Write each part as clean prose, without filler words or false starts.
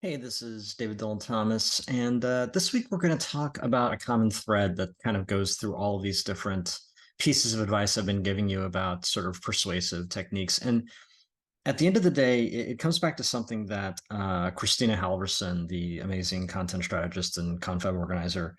Hey, this is David Dylan Thomas, and this week we're going to talk about a common thread that kind of goes through all of these different pieces of advice I've been giving you about sort of persuasive techniques. And at the end of the day, it comes back to something that Christina Halverson, the amazing content strategist and confab organizer,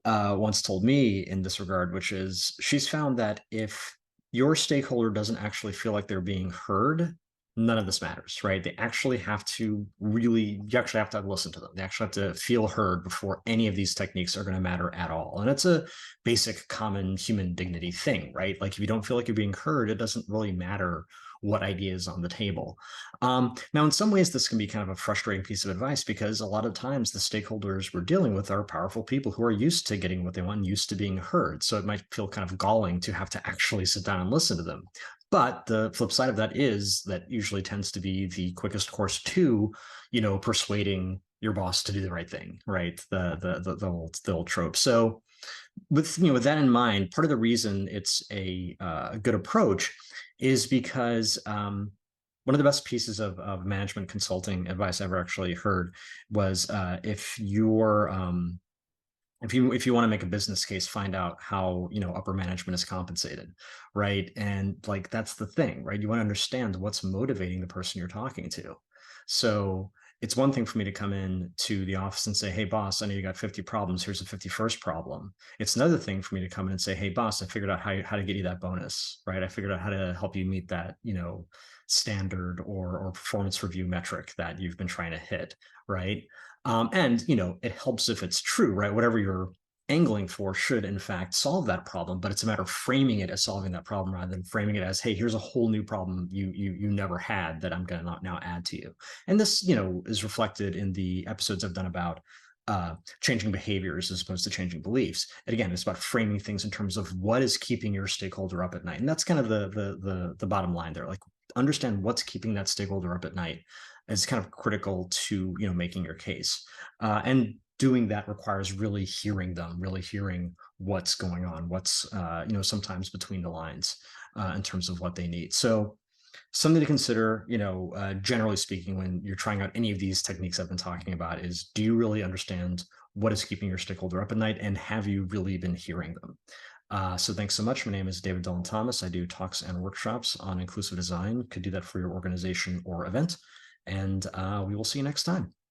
once told me in this regard, which is she's found that if your stakeholder doesn't actually feel like they're being heard, none of this matters, right? They actually have to really, you actually have to listen to them. They actually have to feel heard before any of these techniques are going to matter at all. And it's a basic common human dignity thing, right? Like if you don't feel like you're being heard, it doesn't really matter what idea is on the table. Now, in some ways, this can be kind of a frustrating piece of advice because a lot of times the stakeholders we're dealing with are powerful people who are used to getting what they want, used to being heard. So it might feel kind of galling to have to actually sit down and listen to them. But the flip side of that is that usually tends to be the quickest course to, persuading your boss to do the right thing, right? The old trope. So with that in mind, part of the reason it's a good approach is because one of the best pieces of management consulting advice I ever actually heard was if you want to make a business case, find out how upper management is compensated, right? And like that's the thing, right? You want to understand what's motivating the person you're talking to. So it's one thing for me to come in to the office and say, hey boss, I know you got 50 problems, here's the 51st problem. It's another thing for me to come in and say, hey boss, I figured out how to get you that bonus, right? I figured out how to help you meet that standard or performance review metric that you've been trying to hit, right? And it helps if it's true, right? Whatever you're angling for should in fact solve that problem, but it's a matter of framing it as solving that problem rather than framing it as, hey, here's a whole new problem you never had that I'm going to now add to you. And this is reflected in the episodes I've done about changing behaviors as opposed to changing beliefs. And again, it's about framing things in terms of what is keeping your stakeholder up at night, and that's kind of the bottom line there. Like, understand what's keeping that stakeholder up at night is kind of critical to making your case. And doing that requires really hearing them, really hearing what's going on, what's sometimes between the lines in terms of what they need. So something to consider, generally speaking, when you're trying out any of these techniques I've been talking about is, do you really understand what is keeping your stakeholder up at night, and have you really been hearing them? So thanks so much. My name is David Dylan Thomas. I do talks and workshops on inclusive design. Could do that for your organization or event. And we will see you next time.